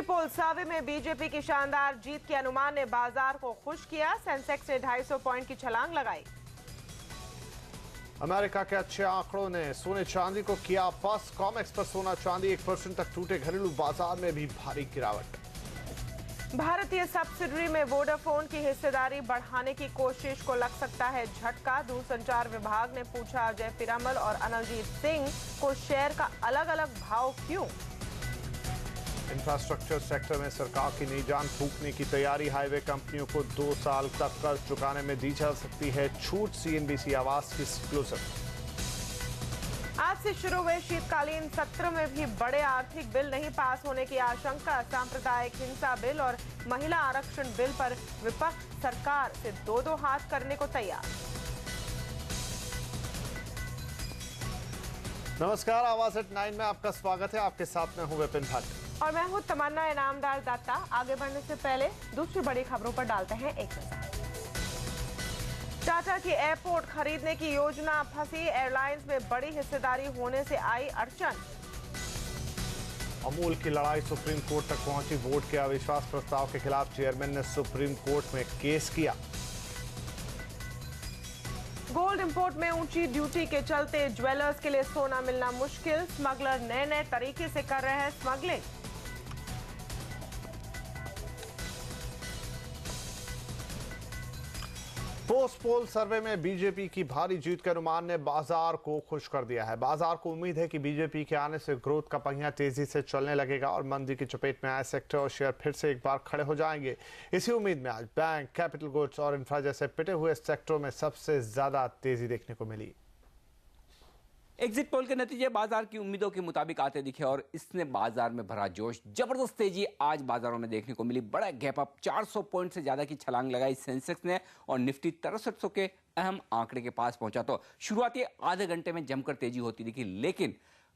पोल सर्वे में बीजेपी की शानदार जीत के अनुमान ने बाजार को खुश किया। सेंसेक्स ने 250 पॉइंट की छलांग लगाई। अमेरिका के अच्छे आंकड़ों ने सोने चांदी को किया पस। कॉमेक्स पर सोना चांदी 1% तक टूटे। घरेलू बाजार में भी भारी गिरावट। भारतीय सब्सिडरी में वोडाफोन की हिस्सेदारी बढ़ाने की कोशिश को लग सकता है झटका। दूरसंचार विभाग ने पूछा अजय पिरामल और अनिलजीत सिंह को शेयर का अलग अलग भाव क्यों। इंफ्रास्ट्रक्चर सेक्टर में सरकार की नई जान फूंकने की तैयारी। हाईवे कंपनियों को 2 साल तक कर्ज चुकाने में दी जा सकती है छूट। सीएनबीसी आवास की एक्सक्लूसिव। आज से शुरू हुए शीतकालीन सत्र में भी बड़े आर्थिक बिल नहीं पास होने की आशंका। सांप्रदायिक हिंसा बिल और महिला आरक्षण बिल पर विपक्ष सरकार से दो हाथ करने को तैयार। नमस्कार, आवाज एट 9 में आपका स्वागत है। आपके साथ में हूं विपिन भट्ट और मैं हूं तमन्ना इनामदार दत्ता। आगे बढ़ने से पहले दूसरी बड़ी खबरों पर डालते हैं एक नजर। टाटा की एयरपोर्ट खरीदने की योजना फंसी। एयरलाइंस में बड़ी हिस्सेदारी होने से आई अड़चन। अमूल की लड़ाई सुप्रीम कोर्ट तक पहुंची। वोट के अविश्वास प्रस्ताव के खिलाफ चेयरमैन ने सुप्रीम कोर्ट में केस किया। गोल्ड इंपोर्ट में ऊंची ड्यूटी के चलते ज्वेलर्स के लिए सोना मिलना मुश्किल। स्मगलर नए नए तरीके से कर रहे हैं स्मगलिंग। पोस्ट पोल सर्वे में बीजेपी की भारी जीत के अनुमान ने बाजार को खुश कर दिया है। बाजार को उम्मीद है कि बीजेपी के आने से ग्रोथ का पहिया तेजी से चलने लगेगा और मंदी की चपेट में आए सेक्टर और शेयर फिर से एक बार खड़े हो जाएंगे। इसी उम्मीद में आज बैंक, कैपिटल गुड्स और इंफ्रा जैसे पिटे हुए सेक्टरों में सबसे ज्यादा तेजी देखने को मिली। एग्जिट पोल के नतीजे बाजार की उम्मीदों के मुताबिक आते दिखे और इसने बाजार में भरा जोश। जबरदस्त तेजी आज बाजारों में देखने को मिली। बड़ा गैप अप 400 पॉइंट से ज्यादा की छलांग लगाई सेंसेक्स ने और निफ्टी 6300 के अहम आंकड़े के पास पहुंचा। तो शुरुआती आधे घंटे में जमकर तेजी होती दिखी, लेकिन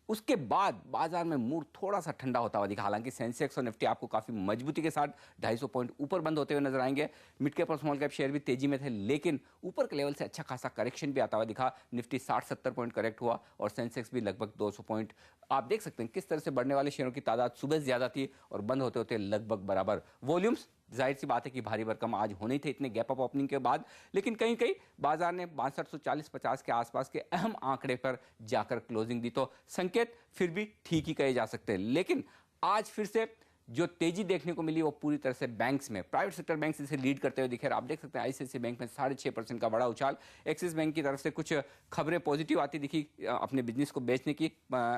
उसके बाद बाजार में मूड थोड़ा सा ठंडा होता हुआ दिखा। हालांकि सेंसेक्स और निफ्टी आपको काफी मजबूती के साथ 250 पॉइंट ऊपर बंद होते हुए नजर आएंगे। मिड कैप और स्मॉल कैप शेयर भी तेजी में थे, लेकिन ऊपर के लेवल से अच्छा खासा करेक्शन भी आता हुआ दिखा। निफ्टी 60-70 पॉइंट करेक्ट हुआ और सेंसेक्स भी लगभग 200 पॉइंट। आप देख सकते हैं किस तरह से बढ़ने वाले शेयरों की तादाद सुबह ज्यादा थी और बंद होते होते लगभग बराबर। वॉल्यूम्स जाहिर सी बात है कि भारी भरकम आज होने थे इतने गैप अप ओपनिंग के बाद, लेकिन कहीं कहीं बाजार ने 6240-50 के आसपास के अहम आंकड़े पर जाकर क्लोजिंग दी। तो संकेत फिर भी ठीक ही कहे जा सकते हैं, लेकिन आज फिर से जो तेजी देखने को मिली वो पूरी तरह से बैंक्स में, प्राइवेट सेक्टर बैंक्स इसे लीड करते हुए दिखे। आप देख सकते हैं आईसीआईसीआई बैंक में 6.5% का बड़ा उछाल। एक्सिस बैंक की तरफ से कुछ खबरें पॉजिटिव आती दिखी अपने बिजनेस को बेचने की,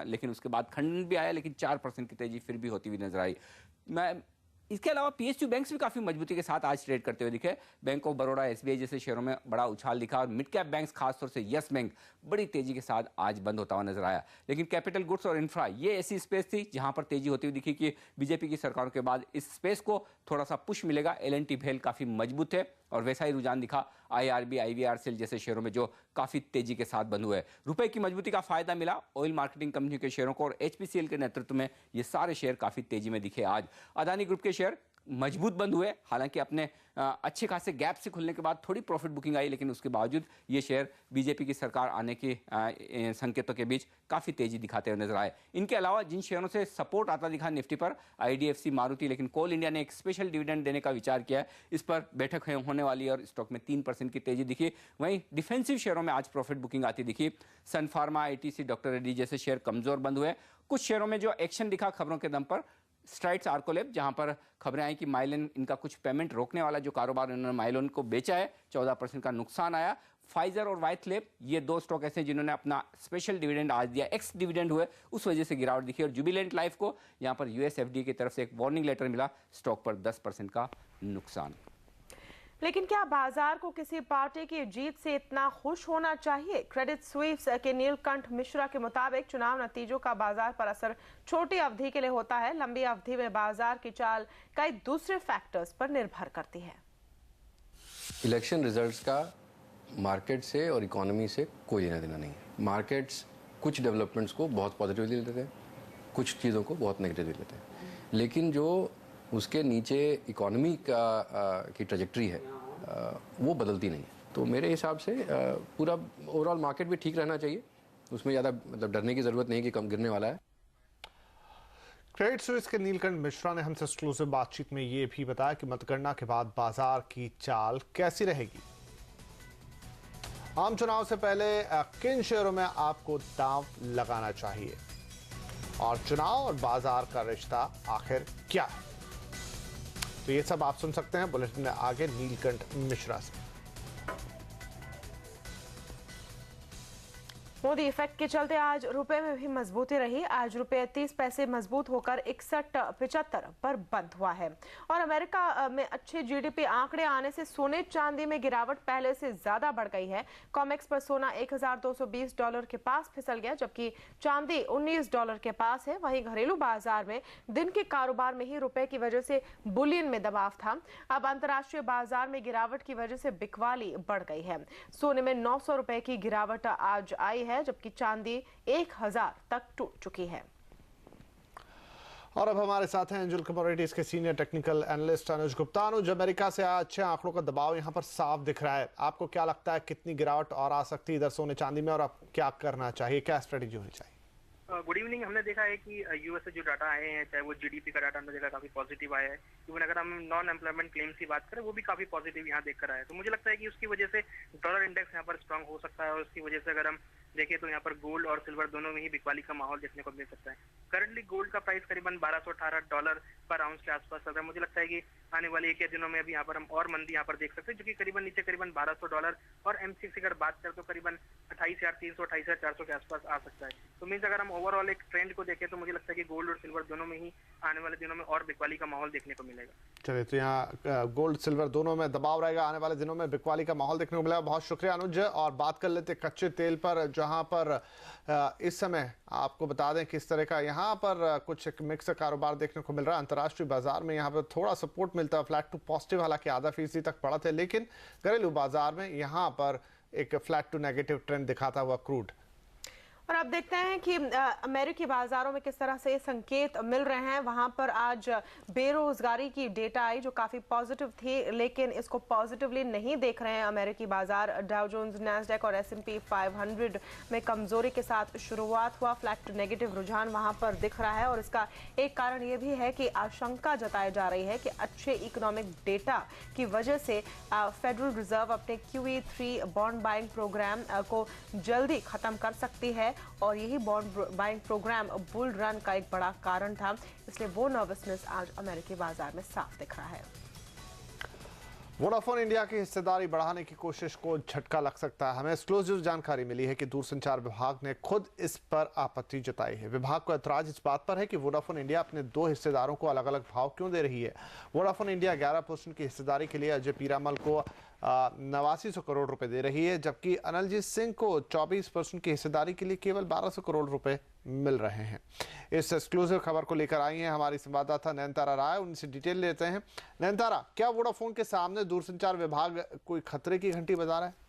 लेकिन उसके बाद खंडन भी आया, लेकिन 4% की तेजी फिर भी होती हुई नजर आई। इसके अलावा पीएसयू बैंक्स भी काफी मजबूती के साथ आज ट्रेड करते हुए दिखे। बैंक ऑफ बड़ौदा, एसबीआई जैसे शेयरों में बड़ा उछाल दिखा और मिड कैप बैंक्स खासतौर से यस बैंक बड़ी तेजी के साथ आज बंद होता हुआ नजर आया। लेकिन कैपिटल गुड्स और इंफ्रा ये ऐसी स्पेस थी जहां पर तेजी होती हुई दिखी कि बीजेपी की सरकारों के बाद इस स्पेस को थोड़ा सा पुश मिलेगा। एल&टी भेल काफी मजबूत थे और वैसा ही रुझान दिखा आईआरबी, आईवीआरसीएल जैसे शेयरों में जो काफी तेजी के साथ बंद हुए। रुपए की मजबूती का फायदा मिला ऑयल मार्केटिंग कंपनी के शेयरों को और एचपीसीएल के नेतृत्व में ये सारे शेयर काफी तेजी में दिखे। आज अदानी ग्रुप के शेयर मजबूत बंद हुए। हालांकि अपने अच्छे खासे गैप से खुलने के बाद थोड़ी प्रॉफिट बुकिंग आई, लेकिन उसके बावजूद ये शेयर बीजेपी की सरकार आने के संकेतों के बीच काफी तेजी दिखाते हुए नजर आए। इनके अलावा जिन शेयरों से सपोर्ट आता दिखा निफ्टी पर, आईडीएफसी, मारुति, लेकिन कोल इंडिया ने एक स्पेशल डिविडेंड देने का विचार किया है। इस पर बैठक होने वाली और स्टॉक में 3% की तेजी दिखी। वहीं डिफेंसिव शेयरों में आज प्रॉफिट बुकिंग आती दिखी। सन फार्मा, आईटीसी, डॉक्टर रेड्डी जैसे शेयर कमजोर बंद हुए। कुछ शेयरों में जो एक्शन दिखा खबरों के दम पर, स्ट्राइड्स आर्कोलैब, जहां पर खबरें आई कि माइलन इनका कुछ पेमेंट रोकने वाला जो कारोबार उन्होंने माइलोन को बेचा है, 14% का नुकसान आया। फाइजर और वाइथलेब ये दो स्टॉक ऐसे जिन्होंने अपना स्पेशल डिविडेंड आज दिया, एक्स डिविडेंड हुए, उस वजह से गिरावट दिखी। और जुबिलेंट लाइफ को यहां पर यूएसएफडी की तरफ से एक वार्निंग लेटर मिला, स्टॉक पर 10% का नुकसान। लेकिन क्या बाजार को किसी पार्टी की जीत से इतना खुश होना चाहिए? क्रेडिट स्विस के नीलकंठ मिश्रा के मुताबिक चुनाव नतीजों का बाजार पर असर छोटी अवधि के लिए होता है। लंबी अवधि में बाजार की चाल कई दूसरे फैक्टर्स पर निर्भर करती है। इलेक्शन रिजल्ट्स का मार्केट से और इकोनॉमी से कोई लेना देना नहीं है। मार्केट्स कुछ डेवलपमेंट्स को बहुत पॉजिटिवली लेते हैं, कुछ चीज़ों को बहुत नेगेटिवली लेते हैं, लेकिन जो उसके नीचे इकोनॉमी की ट्रजेक्ट्री है वो बदलती नहीं है। तो मेरे हिसाब से पूरा ओवरऑल मार्केट भी ठीक रहना चाहिए, उसमें ज़्यादा मतलब डरने की ज़रूरत नहीं कि कम गिरने वाला है। क्रेडिट स्विस के नीलकंठ मिश्रा ने हमसे एक्सक्लूसिव बातचीत में ये भी बताया कि मतगणना के बाद बाजार की चाल कैसी रहेगी। आम चुनाव से पहले किन शेयरों में आपको दांव लगाना चाहिए और चुनाव और बाजार का रिश्ता आखिर क्या है, तो ये सब आप सुन सकते हैं बुलेटिन में आगे नीलकंठ मिश्रा से। मोदी इफेक्ट के चलते आज रुपए में भी मजबूती रही। आज रुपए 30 पैसे मजबूत होकर 61.75 पर बंद हुआ है। और अमेरिका में अच्छे जीडीपी आंकड़े आने से सोने चांदी में गिरावट पहले से ज्यादा बढ़ गई है। कॉमेक्स पर सोना $1,220 के पास फिसल गया, जबकि चांदी $19 के पास है। वहीं घरेलू बाजार में दिन के कारोबार में ही रुपए की वजह से बुलियन में दबाव था। अब अंतर्राष्ट्रीय बाजार में गिरावट की वजह से बिकवाली बढ़ गई है। सोने में 900 रुपए की गिरावट आज आई है, जबकि चांदी 1000 तक टूट चुकी है। और अब हमारे साथ हैं एंजल कमोडिटीज के सीनियर टेक्निकल एनालिस्ट अनुज गुप्ता। अनुज, अमेरिका से अच्छे आंकड़ों का दबाव यहां पर साफ दिख रहा है। आपको क्या लगता है कितनी गिरावट और आ सकती है इधर सोने चांदी में, और अब क्या करना चाहिए, क्या स्ट्रेटेजी होनी चाहिए? Good evening. हमने देखा है कि यूएस से जो डाटा आए हैं, चाहे वो जीडीपी का डाटा हमने देखा काफी पॉजिटिव आया है। इवन अगर हम नॉन एम्प्लॉयमेंट क्लेम्स की बात करें वो भी काफी पॉजिटिव यहाँ देख कर आया है। तो मुझे लगता है कि उसकी वजह से डॉलर इंडेक्स यहाँ पर स्ट्रांग हो सकता है, और उसकी वजह से अगर हम देखें तो यहाँ पर गोल्ड और सिल्वर दोनों में ही बिकवाली का माहौल देखने को मिल सकता है। करंटली गोल्ड का प्राइस करीबन $1218 पर आउंस के आसपास चल रहा है। मुझे लगता है कि आने वाले एक या दिनों में अभी यहाँ पर हम और मंदी यहाँ पर देख सकते हैं, जो कि करीबन नीचे करीबन $1200, और M6 अगर बात करें तो करीबन 28,300 28,400 के आसपास आ सकता है। तो मीन्स अगर हम ओवरऑल एक ट्रेंड को देखें तो मुझे लगता है कि गोल्ड और सिल्वर दोनों में ही आने वाले दिनों में और बिकवाली का माहौल देखने को मिलेगा। चलिए, तो यहाँ गोल्ड सिल्वर दोनों में दबाव रहेगा, आने वाले दिनों में बिकवाली का माहौल देखने को मिलेगा। बहुत शुक्रिया अनुज। और बात कर लेते कच्चे तेल पर, जहां पर इस समय आपको बता दें किस तरह का यहाँ पर कुछ एक मिक्स कारोबार देखने को मिल रहा है। अंतर्राष्ट्रीय बाजार में यहाँ पर थोड़ा सपोर्ट मिलता है, फ्लैट टू पॉजिटिव, हालांकि ½ तक बढ़ा थे, लेकिन घरेलू बाजार में यहाँ पर एक फ्लैट टू नेगेटिव ट्रेंड दिखाता हुआ क्रूड। और अब देखते हैं कि अमेरिकी बाजारों में किस तरह से संकेत मिल रहे हैं। वहां पर आज बेरोजगारी की डेटा आई जो काफी पॉजिटिव थी, लेकिन इसको पॉजिटिवली नहीं देख रहे हैं अमेरिकी बाजार। डाउ जोन्स, नैस्डैक और S&P 500 में कमजोरी के साथ शुरुआत हुआ। फ्लैट टू नेगेटिव रुझान वहां पर दिख रहा है, और इसका एक कारण ये भी है कि आशंका जताई जा रही है कि अच्छे इकोनॉमिक डेटा की वजह से फेडरल रिजर्व अपने QE3 बॉन्ड बाइंग प्रोग्राम को जल्दी खत्म कर सकती है, और यही bond buying program bull run का एक बड़ा कारण था। इसलिए वो नर्वसनेस आज अमेरिकी बाजार में साफ दिख रहा है। वोडाफोन इंडिया की हिस्सेदारी बढ़ाने की कोशिश को झटका लग सकता है। हमें एक्सक्लूसिव जानकारी मिली है कि दूरसंचार विभाग ने खुद इस पर आपत्ति जताई है। विभाग को ऐतराज इस बात पर है कि वोडाफोन इंडिया अपने 2 हिस्सेदारों को अलग अलग भाव क्यों दे रही है। वोडाफोन इंडिया 11% की हिस्सेदारी के लिए अजय पीरामल को 8900 करोड़ रुपए दे रही है, जबकि अनिलजीत सिंह को 24% की हिस्सेदारी के लिए केवल 1200 करोड़ रुपए मिल रहे हैं। इस एक्सक्लूसिव खबर को लेकर आई हैं हमारी संवाददाता नयनतारा राय, उनसे डिटेल लेते हैं। नयनतारा, क्या वोडाफोन के सामने दूरसंचार विभाग कोई खतरे की घंटी बजा रहा है?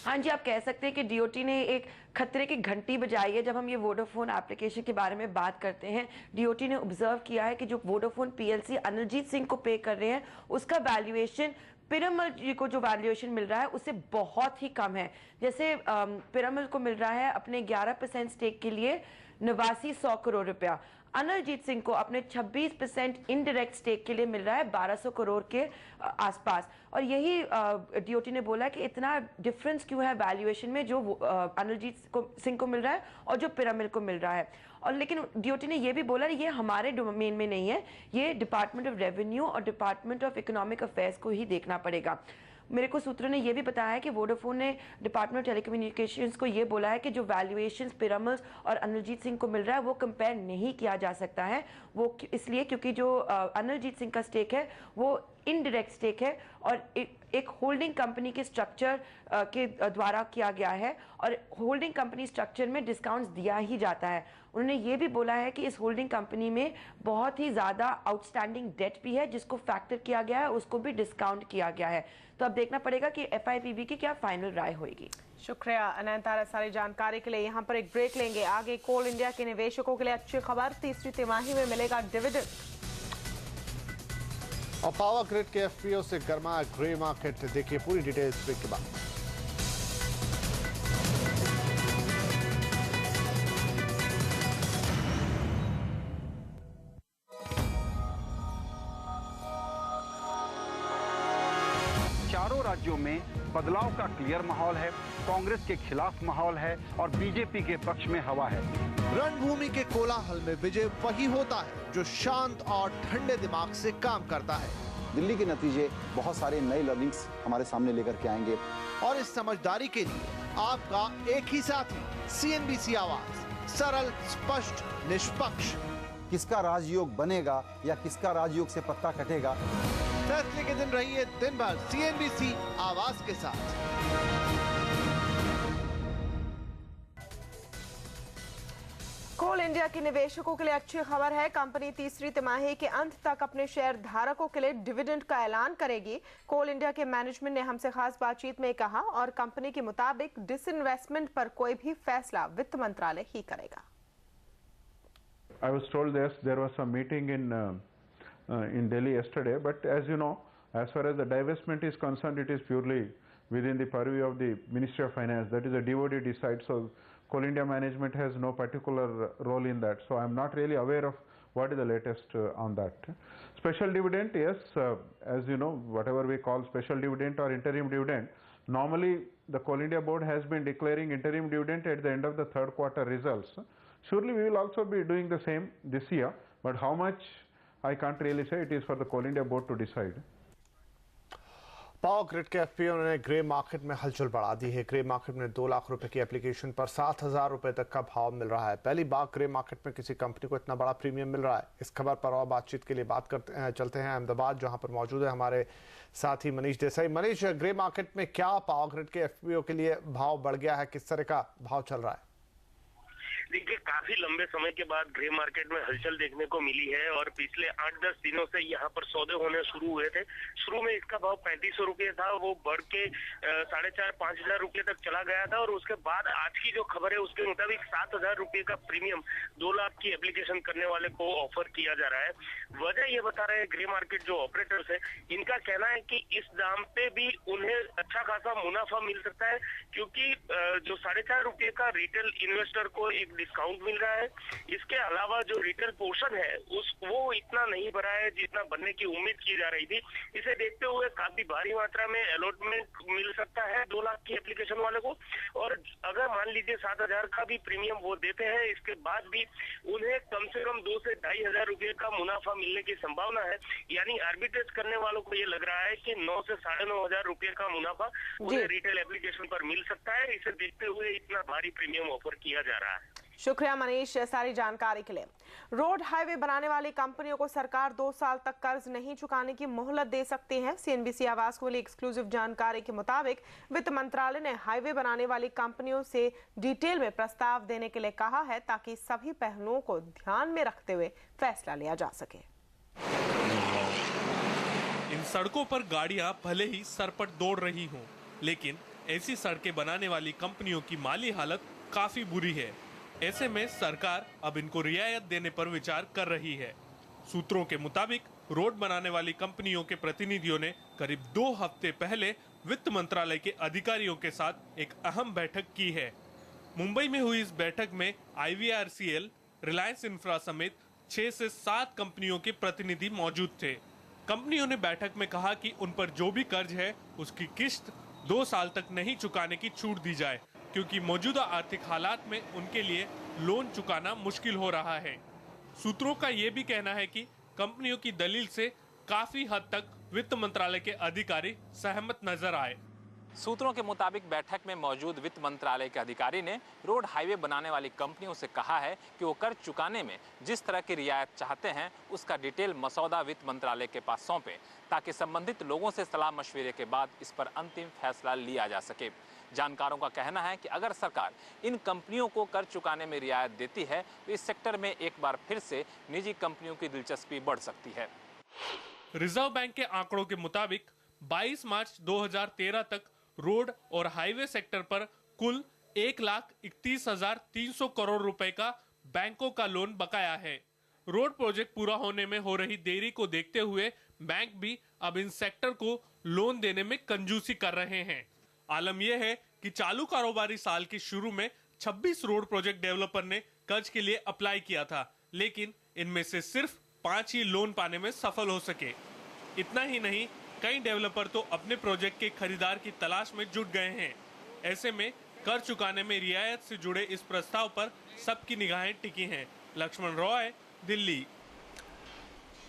हाँ जी, आप कह सकते हैं कि डीओटी ने एक खतरे की घंटी बजाई है। जब हम ये वोडाफोन एप्लीकेशन के बारे में बात करते हैं, डीओटी ने ऑब्जर्व किया है कि जो वोडाफोन PLC अनिलजीत सिंह को पे कर रहे हैं, उसका वैल्यूएशन पिरामल जी को जो वैल्यूएशन मिल रहा है उससे बहुत ही कम है। जैसे पिरामल को मिल रहा है अपने 11% स्टेक के लिए 8900 करोड़ रुपया, अनिलजीत सिंह को अपने 26% इनडायरेक्ट स्टेक के लिए मिल रहा है 1200 करोड़ के आसपास। और यही डीओटी ने बोला कि इतना डिफरेंस क्यों है वैल्यूएशन में, जो अनिलजीत सिंह को मिल रहा है और जो पिरामिल को मिल रहा है। और लेकिन डीओटी ने यह भी बोला ये हमारे डोमेन में नहीं है, ये डिपार्टमेंट ऑफ रेवेन्यू और डिपार्टमेंट ऑफ इकोनॉमिक अफेयर्स को ही देखना पड़ेगा। मेरे को सूत्रों ने यह भी बताया है कि वोडाफोन ने डिपार्टमेंट ऑफ टेलीकम्युनिकेशंस को ये बोला है कि जो वैल्यूएशंस पिरामल्स और अनिलजीत सिंह को मिल रहा है वो कंपेयर नहीं किया जा सकता है। वो इसलिए क्योंकि जो अनिलजीत सिंह का स्टेक है वो इनडायरेक्ट स्टेक है और एक होल्डिंग कंपनी के स्ट्रक्चर के द्वारा किया गया है, और होल्डिंग कंपनी स्ट्रक्चर में डिस्काउंट्स दिया ही जाता है। उन्होंने ये भी बोला है कि इस होल्डिंग कंपनी में बहुत ही ज़्यादा आउटस्टैंडिंग डेट भी है जिसको फैक्टर किया गया है, उसको भी डिस्काउंट किया गया है। तो अब देखना पड़ेगा कि FIPB की क्या फाइनल राय होगी। शुक्रिया अनंतारा, सारी जानकारी के लिए। यहाँ पर एक ब्रेक लेंगे। आगे कोल इंडिया के निवेशकों के लिए अच्छी खबर, तीसरी तिमाही में मिलेगा डिविडेंड। और पावर ग्रिड के FPO से गर्मा ग्रे मार्केट, देखिए पूरी डिटेल्स ब्रेक के बाद। राज्यों में बदलाव का क्लियर माहौल है, कांग्रेस के खिलाफ माहौल है और बीजेपी के पक्ष में हवा है। रणभूमि के कोलाहल में विजय वही होता है जो शांत और ठंडे दिमाग से काम करता है। दिल्ली के नतीजे बहुत सारे नए लर्निंग्स हमारे सामने लेकर के आएंगे और इस समझदारी के लिए आपका एक ही साथी, CNBC आवाज, सरल, स्पष्ट, निष्पक्ष। किसका राजयोग बनेगा या किसका राजयोग से पत्ता कटेगा, फैसले के दिन रहिए दिन भर CNBC आवाज के साथ। कोल इंडिया के निवेशकों के लिए अच्छी खबर है। कंपनी तीसरी तिमाही के अंत तक अपने शेयर धारकों के लिए डिविडेंड का ऐलान करेगी। कोल इंडिया के मैनेजमेंट ने हमसे खास बातचीत में कहा और कंपनी के मुताबिक डिसइन्वेस्टमेंट पर कोई भी फैसला वित्त मंत्रालय ही करेगा। I was told there was a meeting in Delhi yesterday, but as you know, as far as the divestment is concerned, it is purely within the purview of the Ministry of Finance. That is a DOD decides. So Coal India management has no particular role in that. So I'm not really aware of what is the latest on that. Special dividend, yes, as you know, whatever we call special dividend or interim dividend, normally the Coal India board has been declaring interim dividend at the end of the third quarter results. Surely we will also be doing the same this year, but how much I can't really say. It is for the Coal India board to decide. Power grid के FPO ने grey market में हलचल बढ़ा दी है। Grey market में 2 लाख रुपए की application पर 7,000 रुपए तक का भाव मिल रहा है। पहली बार ग्रे मार्केट में किसी कंपनी को इतना बड़ा प्रीमियम मिल रहा है। इस खबर पर और बातचीत के लिए चलते हैं अहमदाबाद, जहां पर मौजूद है हमारे साथी मनीष देसाई। मनीष, ग्रे मार्केट में क्या पावर ग्रिड के FPO के लिए भाव बढ़ गया है, किस तरह का भाव चल रहा है? देखिए, काफी लंबे समय के बाद ग्रे मार्केट में हलचल देखने को मिली है और पिछले 8-10 दिनों से यहाँ पर सौदे होने शुरू हुए थे। शुरू में इसका भाव 3500 रुपये था, वो बढ़ के 4,500-5,000 रुपये तक चला गया था और उसके बाद आज की जो खबर है उसके मुताबिक 7,000 रुपये का प्रीमियम 2 लाख की एप्लीकेशन करने वाले को ऑफर किया जा रहा है। वजह ये बता रहे हैं ग्रे मार्केट जो ऑपरेटर्स है, इनका कहना है कि इस दाम पे भी उन्हें अच्छा खासा मुनाफा मिल सकता है, क्योंकि जो 4,500 रुपये का रिटेल इन्वेस्टर को एक डिस्काउंट मिल रहा है। इसके अलावा जो रिटेल पोर्शन है वो इतना नहीं बढ़ा है जितना बनने की उम्मीद की जा रही थी। इसे देखते हुए काफी भारी मात्रा में अलॉटमेंट मिल सकता है 2 लाख की एप्लीकेशन वाले को। और अगर मान लीजिए 7,000 का भी प्रीमियम वो देते हैं, इसके बाद भी उन्हें कम से कम 2 से 2,500 रुपये का मुनाफा मिलने की संभावना है। यानी आर्बिट्रेज करने वालों को ये लग रहा है कि 9 से 9,500 रुपये का मुनाफा उन्हें रिटेल एप्लीकेशन पर मिल सकता है। इसे देखते हुए इतना भारी प्रीमियम ऑफर किया जा रहा है। शुक्रिया मनीष सारी जानकारी के लिए। रोड हाईवे बनाने वाली कंपनियों को सरकार 2 साल तक कर्ज नहीं चुकाने की मोहलत दे सकती है। CNBC आवाज को मिली एक्सक्लूसिव जानकारी के मुताबिक वित्त मंत्रालय ने हाईवे बनाने वाली कंपनियों से डिटेल में प्रस्ताव देने के लिए कहा है, ताकि सभी पहलुओं को ध्यान में रखते हुए फैसला लिया जा सके। इन सड़कों पर गाड़ियां भले ही सरपट दौड़ रही हों, लेकिन ऐसी सड़कें बनाने वाली कंपनियों की माली हालत काफी बुरी है। ऐसे में सरकार अब इनको रियायत देने पर विचार कर रही है। सूत्रों के मुताबिक रोड बनाने वाली कंपनियों के प्रतिनिधियों ने करीब 2 हफ्ते पहले वित्त मंत्रालय के अधिकारियों के साथ एक अहम बैठक की है। मुंबई में हुई इस बैठक में IVRCL, रिलायंस इंफ्रा समेत 6 से 7 कंपनियों के प्रतिनिधि मौजूद थे। कंपनियों ने बैठक में कहा कि उन पर जो भी कर्ज है उसकी किस्त 2 साल तक नहीं चुकाने की छूट दी जाए, क्योंकि मौजूदा आर्थिक हालात में उनके लिए लोन चुकाना मुश्किल हो रहा है। सूत्रों का ये भी कहना है कि कंपनियों की दलील से काफी हद तक वित्त मंत्रालय के अधिकारी सहमत नजर आए। सूत्रों के मुताबिक बैठक में मौजूद वित्त मंत्रालय के अधिकारी ने रोड हाईवे बनाने वाली कंपनियों से कहा है कि वो कर्ज चुकाने में जिस तरह की रियायत चाहते हैं उसका डिटेल मसौदा वित्त मंत्रालय के पास सौंपे, ताकि संबंधित लोगों से सलाह मशविरे के बाद इस पर अंतिम फैसला लिया जा सके। जानकारों का कहना है कि अगर सरकार इन कंपनियों को कर्ज चुकाने में रियायत देती है तो इस सेक्टर में एक बार फिर से निजी कंपनियों की दिलचस्पी बढ़ सकती है। रिजर्व बैंक के आंकड़ों के मुताबिक 22 मार्च 2013 तक रोड और हाईवे सेक्टर पर कुल 1,31,300 करोड़ रुपए का बैंकों का लोन बकाया है। रोड प्रोजेक्ट पूरा होने में हो रही देरी को देखते हुए बैंक भी अब इन सेक्टर को लोन देने में कंजूसी कर रहे हैं। आलम यह है कि चालू कारोबारी साल के शुरू में 26 रोड प्रोजेक्ट डेवलपर ने कर्ज के लिए अप्लाई किया था, लेकिन इनमें से सिर्फ 5 ही लोन पाने में सफल हो सके। इतना ही नहीं, कई डेवलपर तो अपने प्रोजेक्ट के खरीदार की तलाश में जुट गए हैं। ऐसे में कर चुकाने में रियायत से जुड़े इस प्रस्ताव पर सबकी निगाहें टिकी हैं। लक्ष्मण रॉय, दिल्ली।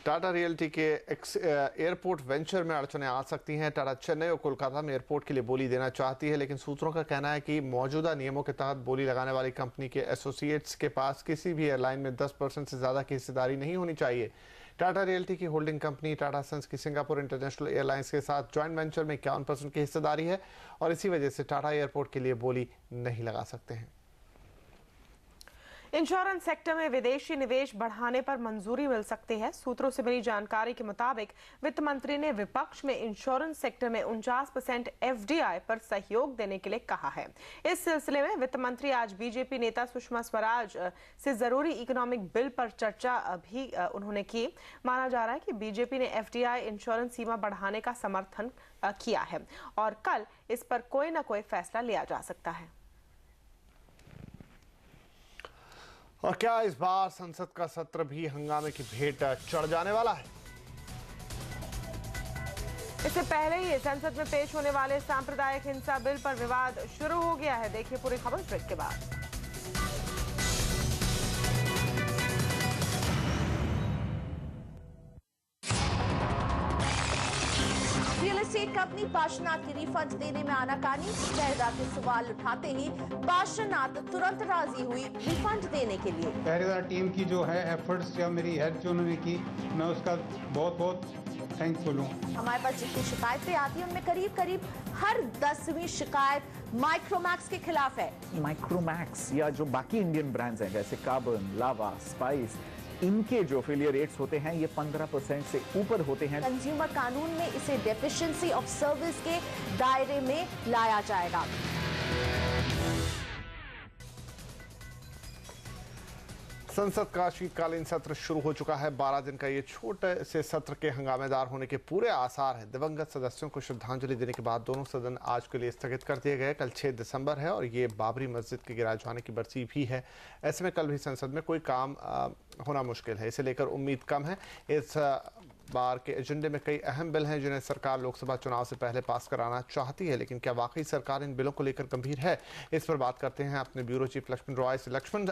टाटा रियल्टी के एयरपोर्ट वेंचर में अड़चनें आ सकती हैं। टाटा चेन्नई और कोलकाता में एयरपोर्ट के लिए बोली देना चाहती है, लेकिन सूत्रों का कहना है कि मौजूदा नियमों के तहत बोली लगाने वाली कंपनी के एसोसिएट्स के पास किसी भी एयरलाइन में 10% से ज्यादा की हिस्सेदारी नहीं होनी चाहिए। टाटा रियल्टी की होल्डिंग कंपनी टाटा सन्स की सिंगापुर इंटरनेशनल एयरलाइंस के साथ जॉइंट वेंचर में 51% की हिस्सेदारी है और इसी वजह से टाटा एयरपोर्ट के लिए बोली नहीं लगा सकते हैं। इंश्योरेंस सेक्टर में विदेशी निवेश बढ़ाने पर मंजूरी मिल सकती है। सूत्रों से मिली जानकारी के मुताबिक वित्त मंत्री ने विपक्ष में इंश्योरेंस सेक्टर में 49% एफडीआई पर सहयोग देने के लिए कहा है। इस सिलसिले में वित्त मंत्री आज बीजेपी नेता सुषमा स्वराज से जरूरी इकोनॉमिक बिल पर चर्चा भी उन्होंने की। माना जा रहा है कि बीजेपी ने एफडीआई इंश्योरेंस सीमा बढ़ाने का समर्थन किया है और कल इस पर कोई न कोई फैसला लिया जा सकता है। और क्या इस बार संसद का सत्र भी हंगामे की भेंट चढ़ जाने वाला है? इससे पहले ही संसद में पेश होने वाले सांप्रदायिक हिंसा बिल पर विवाद शुरू हो गया है। देखिए पूरी खबर ब्रेक के बाद। रियल एस्टेट कंपनी पार्श्वनाथ की रिफंड देने में आनाकानी। शहरदार के सवाल उठाते ही पार्श्वनाथ तुरंत राजी हुई रिफंड देने के लिए। पहरेदार टीम की जो है एफर्ट्स या मेरी हेल्प जो उन्होंने की, मैं उसका बहुत बहुत थैंकफुल हूँ। हमारे पास जितनी शिकायतें आती हैं उनमें करीब करीब हर 10वीं शिकायत माइक्रोमैक्स के खिलाफ है। माइक्रोमैक्स या जो बाकी इंडियन ब्रांड्स हैं जैसे कार्बन, लावा, स्पाइस, इनके जो फेलियर रेट्स होते हैं ये 15% से ऊपर होते हैं। कंज्यूमर कानून में इसे डेफिशिएंसी ऑफ सर्विस के दायरे में लाया जाएगा। संसद का शीतकालीन सत्र शुरू हो चुका है। 12 दिन का ये छोटे से सत्र के हंगामेदार होने के पूरे आसार हैं। दिवंगत सदस्यों को श्रद्धांजलि देने के बाद दोनों सदन आज के लिए स्थगित कर दिए गए। कल 6 दिसंबर है और ये बाबरी मस्जिद के गिराए जाने की बरसी भी है। ऐसे में कल भी संसद में कोई काम होना मुश्किल है। इसे लेकर उम्मीद कम है। इस बार के एजेंडे में कई अहम बिल हैं जिन्हें सरकार लोकसभा चुनाव से पहले पास कराना चाहती है, लेकिन क्या वाकई सरकार इन बिलों को लेकर गंभीर है? इस पर बात करते हैं अपने ब्यूरो चीफ लक्ष्मण रॉय से। लक्ष्मण,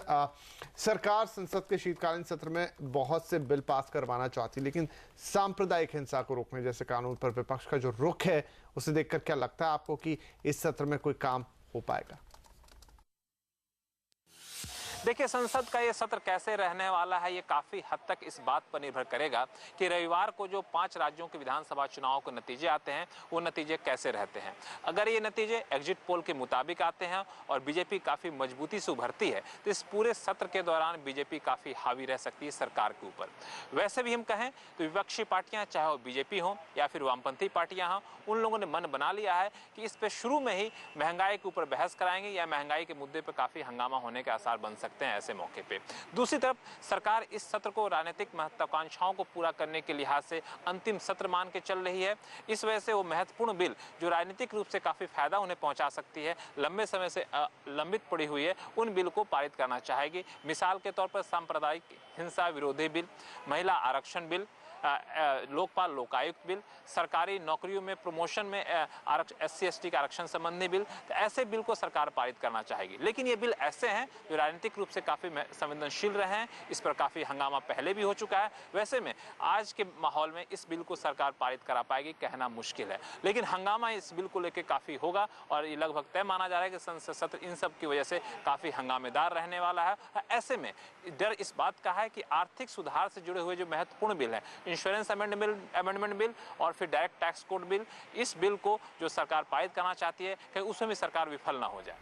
सरकार संसद के शीतकालीन सत्र में बहुत से बिल पास करवाना चाहती है, लेकिन सांप्रदायिक हिंसा को रोकने जैसे कानून पर विपक्ष का जो रुख है उसे देखकर क्या लगता है आपको कि इस सत्र में कोई काम हो पाएगा? देखिए, संसद का ये सत्र कैसे रहने वाला है ये काफी हद तक इस बात पर निर्भर करेगा कि रविवार को जो 5 राज्यों के विधानसभा चुनाव के नतीजे आते हैं वो नतीजे कैसे रहते हैं। अगर ये नतीजे एग्जिट पोल के मुताबिक आते हैं और बीजेपी काफी मजबूती से उभरती है तो इस पूरे सत्र के दौरान बीजेपी काफी हावी रह सकती है सरकार के ऊपर। वैसे भी हम कहें तो विपक्षी पार्टियां, चाहे वो बीजेपी हो या फिर वामपंथी पार्टियां हों, उन लोगों ने मन बना लिया है कि इस पे शुरू में ही महंगाई के ऊपर बहस कराएंगे या महंगाई के मुद्दे पर काफी हंगामा होने के आसार बन सकते हैं ऐसे मौके पे। दूसरी तरफ सरकार इस सत्र को राजनीतिक महत्वाकांक्षाओं को पूरा करने के लिहाज से अंतिम सत्र मान के चल रही है। इस वजह से वो महत्वपूर्ण बिल जो राजनीतिक रूप से काफी फायदा उन्हें पहुंचा सकती है, लंबे समय से लंबित पड़ी हुई है, उन बिल को पारित करना चाहेगी। मिसाल के तौर पर सांप्रदायिक हिंसा विरोधी बिल, महिला आरक्षण बिल, लोकपाल लोकायुक्त बिल, सरकारी नौकरियों में प्रमोशन में SC/ST का आरक्षण संबंधी बिल, तो ऐसे बिल को सरकार पारित करना चाहेगी। लेकिन ये बिल ऐसे हैं जो राजनीतिक रूप से काफी संवेदनशील रहे हैं, इस पर काफी हंगामा पहले भी हो चुका है। वैसे में आज के माहौल में इस बिल को सरकार पारित करा पाएगी कहना मुश्किल है, लेकिन हंगामा इस बिल को लेकर काफी होगा और ये लगभग तय माना जा रहा है कि संसद सत्र इन सब की वजह से काफी हंगामेदार रहने वाला है। ऐसे में डर इस बात का है कि आर्थिक सुधार से जुड़े हुए जो महत्वपूर्ण बिल है, इंश्योरेंस अमेंडमेंट बिल और फिर डायरेक्ट टैक्स कोड बिल, इस बिल को जो सरकार पारित करना चाहती है कि उसमें भी सरकार विफल ना हो जाए।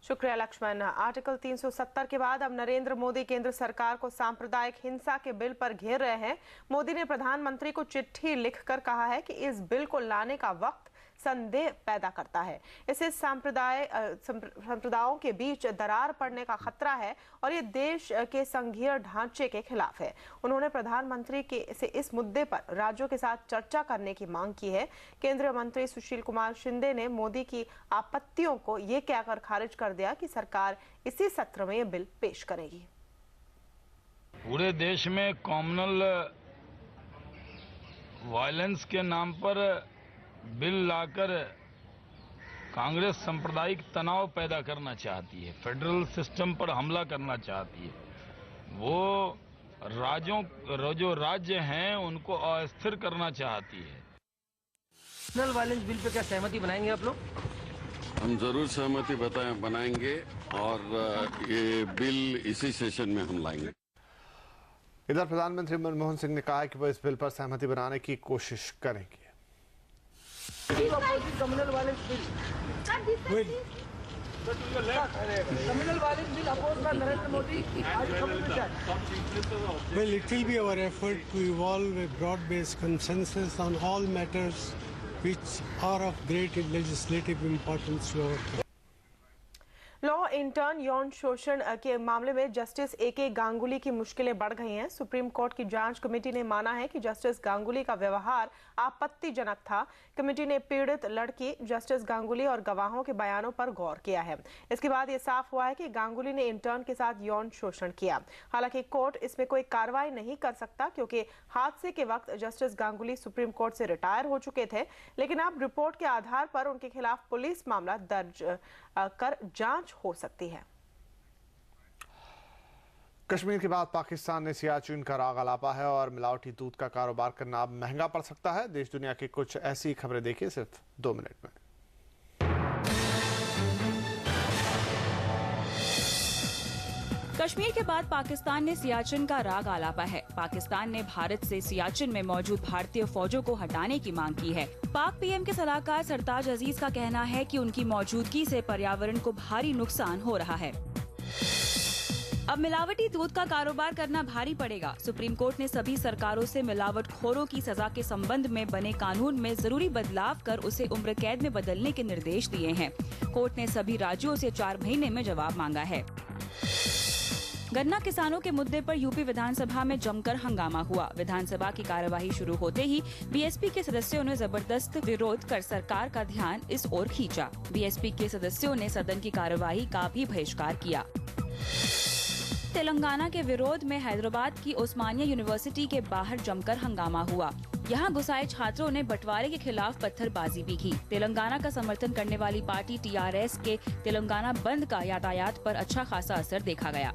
शुक्रिया लक्ष्मण। आर्टिकल 370 के बाद अब नरेंद्र मोदी केंद्र सरकार को सांप्रदायिक हिंसा के बिल पर घेर रहे हैं। मोदी ने प्रधानमंत्री को चिट्ठी लिखकर कहा है कि इस बिल को लाने का वक्त संदेह पैदा करता है। इससे संप्रदायों के बीच दरार पड़ने का खतरा है और ये देश के संघीय ढांचे के खिलाफ है। उन्होंने प्रधानमंत्री से इस मुद्दे पर राज्यों के साथ चर्चा करने की मांग की है। केंद्रीय मंत्री सुशील कुमार शिंदे ने मोदी की आपत्तियों को ये कहकर खारिज कर दिया कि सरकार इसी सत्र में ये बिल पेश करेगी। पूरे देश में कॉम्युनल वायलेंस के नाम पर बिल लाकर कांग्रेस सांप्रदायिक तनाव पैदा करना चाहती है, फेडरल सिस्टम पर हमला करना चाहती है। वो जो राज्य हैं उनको अस्थिर करना चाहती है। नेशनल वायलेंस बिल पे क्या सहमति बनाएंगे आप लोग? हम जरूर सहमति बनाएंगे और ये बिल इसी सेशन में हम लाएंगे। इधर प्रधानमंत्री मनमोहन सिंह ने कहा है कि वो इस बिल पर सहमति बनाने की कोशिश करेंगे। Communal violence bill oppose by Narendra Modi. Well, it will be our effort to evolve a broad-based consensus on all matters which are of great legislative importance to our country. Law intern यौन शोषण के मामले में justice A K. Ganguly की मुश्किलें बढ़ गई हैं। सुप्रीम कोर्ट की जांच कमेटी ने माना है कि जस्टिस गांगुली का व्यवहार आपत्तिजनक था। कमेटी ने पीड़ित लड़की जस्टिस गांगुली और गवाहों के बयानों पर गौर किया है। इसके बाद ये साफ हुआ है कि गांगुली ने इंटर्न के साथ यौन शोषण किया। हालांकि कोर्ट इसमें कोई कार्रवाई नहीं कर सकता क्योंकि हादसे के वक्त जस्टिस गांगुली सुप्रीम कोर्ट से रिटायर हो चुके थे, लेकिन अब रिपोर्ट के आधार पर उनके खिलाफ पुलिस मामला दर्ज कर जांच हो सकती है। कश्मीर के बाद पाकिस्तान ने सियाचिन का राग अलापा है और मिलावटी दूध का कारोबार करना अब महंगा पड़ सकता है। देश दुनिया की कुछ ऐसी खबरें देखिए सिर्फ 2 मिनट में। कश्मीर के बाद पाकिस्तान ने सियाचिन का राग आलापा है। पाकिस्तान ने भारत से सियाचिन में मौजूद भारतीय फौजों को हटाने की मांग की है। पाक पीएम के सलाहकार सरताज अजीज का कहना है कि उनकी मौजूदगी से पर्यावरण को भारी नुकसान हो रहा है। अब मिलावटी दूध का कारोबार करना भारी पड़ेगा। सुप्रीम कोर्ट ने सभी सरकारों से मिलावटखोरों की सजा के संबंध में बने कानून में जरूरी बदलाव कर उसे उम्र कैद में बदलने के निर्देश दिए हैं। कोर्ट ने सभी राज्यों से 4 महीने में जवाब मांगा है। गन्ना किसानों के मुद्दे पर यूपी विधानसभा में जमकर हंगामा हुआ। विधानसभा की कार्यवाही शुरू होते ही बीएसपी के सदस्यों ने जबरदस्त विरोध कर सरकार का ध्यान इस ओर खींचा। बीएसपी के सदस्यों ने सदन की कार्यवाही का भी बहिष्कार किया। तेलंगाना के विरोध में हैदराबाद की उस्मानिया यूनिवर्सिटी के बाहर जमकर हंगामा हुआ। यहां घुसाए छात्रों ने बंटवारे के खिलाफ पत्थरबाजी भी की। तेलंगाना का समर्थन करने वाली पार्टी टीआरएस के तेलंगाना बंद का यातायात पर अच्छा खासा असर देखा गया।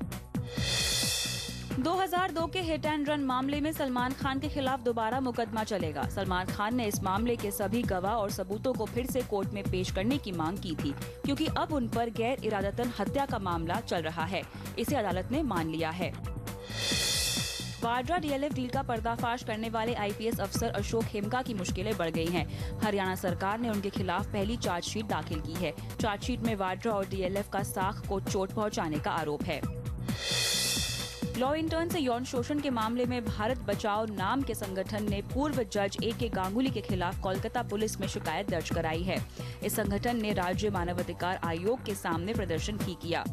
2002 के हिट एंड रन मामले में सलमान खान के खिलाफ दोबारा मुकदमा चलेगा। सलमान खान ने इस मामले के सभी गवाह और सबूतों को फिर से कोर्ट में पेश करने की मांग की थी, क्योंकि अब उन पर गैर इरादतन हत्या का मामला चल रहा है। इसे अदालत ने मान लिया है। वाड्रा डीएलएफ डील का पर्दाफाश करने वाले आईपीएस अफसर अशोक हेमका की मुश्किलें बढ़ गई हैं। हरियाणा सरकार ने उनके खिलाफ पहली चार्जशीट दाखिल की है। चार्जशीट में वाड्रा और डीएलएफ का साख को चोट पहुंचाने का आरोप है। लॉ इंटर्न से यौन शोषण के मामले में भारत बचाओ नाम के संगठन ने पूर्व जज ए.के. गांगुली के खिलाफ कोलकाता पुलिस में शिकायत दर्ज कराई है। इस संगठन ने राज्य मानवाधिकार आयोग के सामने प्रदर्शन भी किया।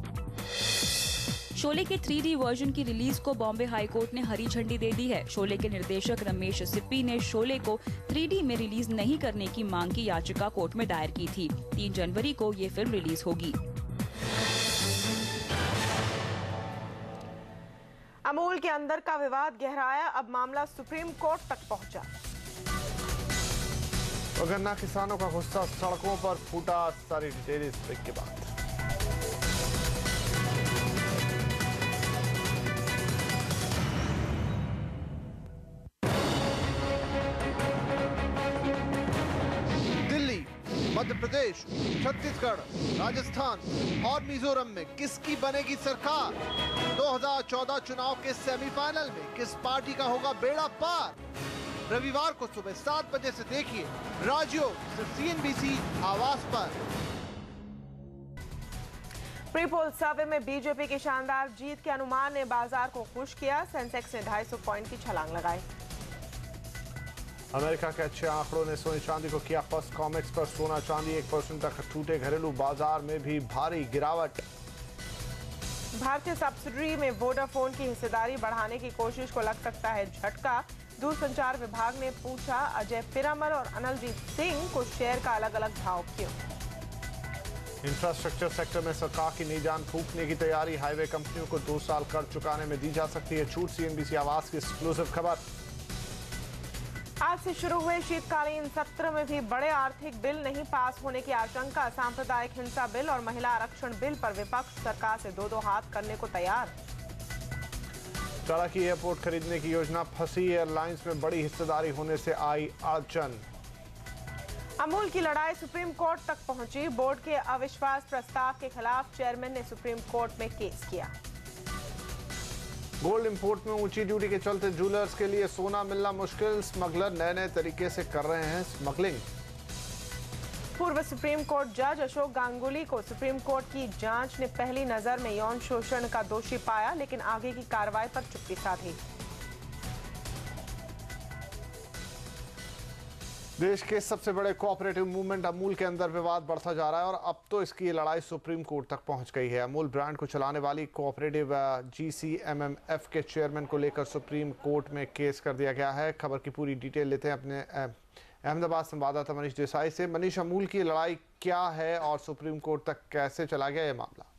शोले के 3D वर्जन की रिलीज को बॉम्बे हाई कोर्ट ने हरी झंडी दे दी है। शोले के निर्देशक रमेश सिप्पी ने शोले को 3D में रिलीज नहीं करने की मांग की याचिका कोर्ट में दायर की थी। 3 जनवरी को ये फिल्म रिलीज होगी। अमूल के अंदर का विवाद गहराया, अब मामला सुप्रीम कोर्ट तक पहुंचा। गन्ना किसानों का गुस्सा सड़कों पर फूटा। सारी डिटेल इस ब्रेक के बाद। मध्य प्रदेश, छत्तीसगढ़, राजस्थान और मिजोरम में किसकी बनेगी सरकार? 2014 चुनाव के सेमीफाइनल में किस पार्टी का होगा बेड़ा पार? रविवार को सुबह 7 बजे से देखिए राज्यों सिर्फ CNBC आवाज पर। प्री पोल सर्वे में बीजेपी की शानदार जीत के अनुमान ने बाजार को खुश किया। सेंसेक्स ने 250 पॉइंट की छलांग लगाई। अमेरिका के अच्छे आंकड़ों ने सोने चांदी को किया फर्स्ट। कॉमेक्स पर सोना चांदी 1% तक टूटे। घरेलू बाजार में भी भारी गिरावट। भारतीय सब्सिडरी में वोडाफोन की हिस्सेदारी बढ़ाने की कोशिश को लग सकता है झटका। दूरसंचार विभाग ने पूछा अजय पिरामल और अनलजीत सिंह को शेयर का अलग अलग भाव क्यों। इंफ्रास्ट्रक्चर सेक्टर में सरकार की नई जान फूंकने की तैयारी। हाईवे कंपनियों को 2 साल कर्ज चुकाने में दी जा सकती है छूट। CNBC आवाज की एक्सक्लूसिव खबर। आज से शुरू हुए शीतकालीन सत्र में भी बड़े आर्थिक बिल नहीं पास होने की आशंका। सांप्रदायिक हिंसा बिल और महिला आरक्षण बिल पर विपक्ष सरकार से दो हाथ करने को तैयार। चालाकी एयरपोर्ट खरीदने की योजना फंसी, एयरलाइंस में बड़ी हिस्सेदारी होने से आई अड़चन। अमूल की लड़ाई सुप्रीम कोर्ट तक पहुंची। बोर्ड के अविश्वास प्रस्ताव के खिलाफ चेयरमैन ने सुप्रीम कोर्ट में केस किया। गोल्ड इंपोर्ट में ऊंची ड्यूटी के चलते ज्वेलर्स के लिए सोना मिलना मुश्किल। स्मगलर नए नए तरीके से कर रहे हैं स्मगलिंग। पूर्व सुप्रीम कोर्ट जज अशोक गांगुली को सुप्रीम कोर्ट की जांच ने पहली नजर में यौन शोषण का दोषी पाया, लेकिन आगे की कार्रवाई पर चुप्पी साधी। देश के सबसे बड़े कोऑपरेटिव मूवमेंट अमूल के अंदर विवाद बढ़ता जा रहा है और अब तो इसकी लड़ाई सुप्रीम कोर्ट तक पहुंच गई है। अमूल ब्रांड को चलाने वाली कोऑपरेटिव GCMMF के चेयरमैन को लेकर सुप्रीम कोर्ट में केस कर दिया गया है। खबर की पूरी डिटेल लेते हैं अपने अहमदाबाद संवाददाता मनीष देसाई से। मनीष, अमूल की लड़ाई क्या है और सुप्रीम कोर्ट तक कैसे चला गया ये मामला?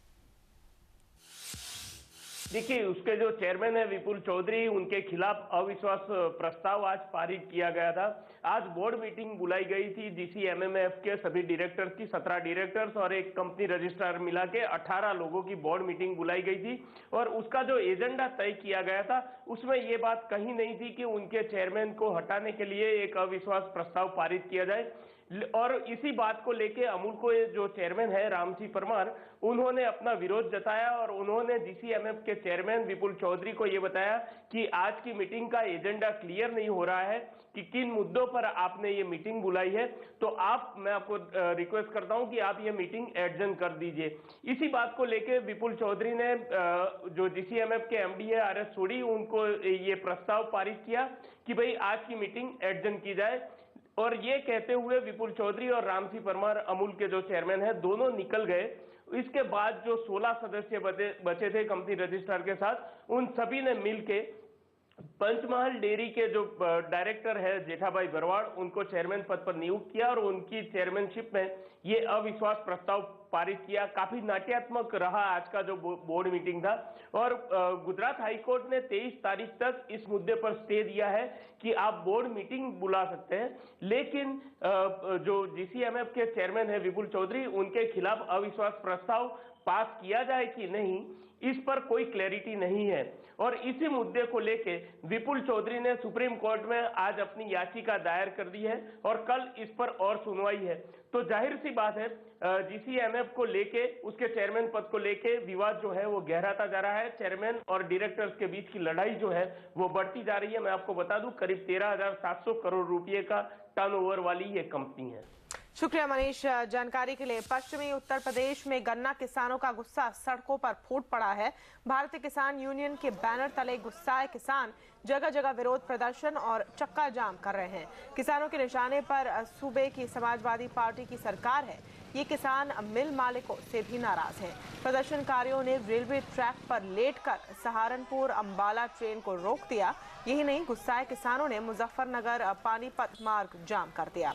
देखिए, उसके जो चेयरमैन है विपुल चौधरी, उनके खिलाफ अविश्वास प्रस्ताव आज पारित किया गया था। आज बोर्ड मीटिंग बुलाई गई थी GCMMF के सभी डायरेक्टर्स की, 17 डायरेक्टर्स और एक कंपनी रजिस्ट्रार मिला के 18 लोगों की बोर्ड मीटिंग बुलाई गई थी और उसका जो एजेंडा तय किया गया था उसमें ये बात कही नहीं थी कि उनके चेयरमैन को हटाने के लिए एक अविश्वास प्रस्ताव पारित किया जाए। और इसी बात को लेके अमूल को जो चेयरमैन है रामसिंह परमार, उन्होंने अपना विरोध जताया और उन्होंने GCMMF के चेयरमैन विपुल चौधरी को ये बताया कि आज की मीटिंग का एजेंडा क्लियर नहीं हो रहा है कि किन मुद्दों पर आपने ये मीटिंग बुलाई है, तो मैं आपको रिक्वेस्ट करता हूं कि आप ये मीटिंग एडजर्न कर दीजिए। इसी बात को लेके विपुल चौधरी ने जो GCMMF के MD है RS सोडी, उनको ये प्रस्ताव पारित किया कि भाई आज की मीटिंग एडजर्न की जाए। और ये कहते हुए विपुल चौधरी और रामसिंह परमार, अमूल के जो चेयरमैन है, दोनों निकल गए। इसके बाद जो 16 सदस्य बचे थे कंपनी रजिस्ट्रार के साथ, उन सभी ने मिलके पंचमहल डेयरी के जो डायरेक्टर है जेठाभाई बरवाड़, उनको चेयरमैन पद पर नियुक्त किया और उनकी चेयरमैनशिप में ये अविश्वास प्रस्ताव पारित किया। काफी नाट्यात्मक रहा आज का जो बोर्ड मीटिंग था और गुजरात हाईकोर्ट ने 23 तारीख तक इस मुद्दे पर स्टे दिया है कि आप बोर्ड मीटिंग बुला सकते हैं, लेकिन जो GCMMF के चेयरमैन है विपुल चौधरी, उनके खिलाफ अविश्वास प्रस्ताव पास किया जाए कि नहीं, इस पर कोई क्लैरिटी नहीं है। और इसी मुद्दे को लेके विपुल चौधरी ने सुप्रीम कोर्ट में आज अपनी याचिका दायर कर दी है और कल इस पर और सुनवाई है। तो जाहिर सी बात है GCMMF को लेके, उसके चेयरमैन पद को लेके विवाद जो है वो गहराता जा रहा है। चेयरमैन और डायरेक्टर्स के बीच की लड़ाई जो है वो बढ़ती जा रही है। मैं आपको बता दूं, करीब 13,700 करोड़ रुपए का टर्नओवर वाली ये कंपनी है। शुक्रिया मनीष जानकारी के लिए। पश्चिमी उत्तर प्रदेश में गन्ना किसानों का गुस्सा सड़कों पर फूट पड़ा है। भारतीय किसान यूनियन के बैनर तले गुस्साए किसान जगह जगह विरोध प्रदर्शन और चक्का जाम कर रहे हैं। किसानों के निशाने पर सूबे की समाजवादी पार्टी की सरकार है। ये किसान मिल मालिकों से भी नाराज हैं। प्रदर्शनकारियों ने रेलवे ट्रैक पर लेटकर सहारनपुर अंबाला ट्रेन को रोक दिया। यही नहीं, गुस्साए किसानों ने मुजफ्फरनगर पानीपत मार्ग जाम कर दिया।